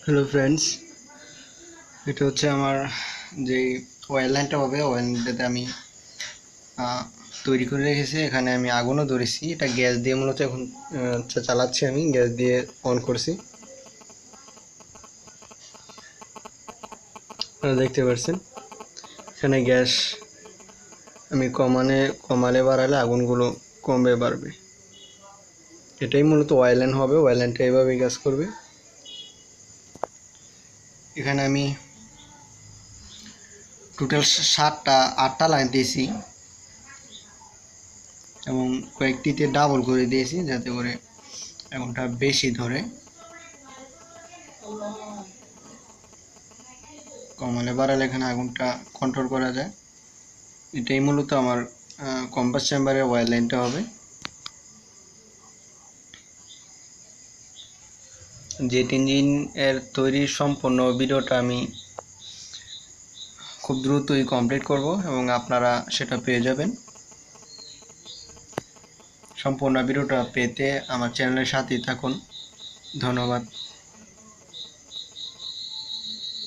Hello friends, এটা হচ্ছে আমার যে অয়েল লাইনটা হবে। অয়েল লাইনটাতে আমি তৈরি করে রেখেছি। এখানে আমি আগুনও ধরেছি। এটা গ্যাস দিয়ে মূলত এখন চালাচ্ছি। আমি গ্যাস দিয়ে অন করছি, আপনারা দেখতে পাচ্ছেন। এখানে গ্যাস আমি কমালে বাড়ালে আগুনগুলো কমবে বাড়বে। এটাই মূলত অয়েল লাইন হবে। অয়েল লাইনটা এইভাবেই কাজ করবে। এখানে আমি টোটাল 8টা লাইন দিয়েছি এবং কয়েকটিতে ডাবল করে দিয়েছি যাতে করে আগুনটা বেশি ধরে। কমালে বাড়ালে এখানে আগুনটা কন্ট্রোল করা যায়। এটাই মূলত আমার কম্বাস চেম্বারের অয়েল লাইনটা হবে। জেট ইঞ্জিন এর তৈরির সম্পূর্ণ ভিডিওটা আমি খুব দ্রুতই কমপ্লিট করব এবং আপনারা সেটা পেয়ে যাবেন। সম্পূর্ণ ভিডিওটা পেতে আমার চ্যানেলের সাথেই থাকুন। ধন্যবাদ।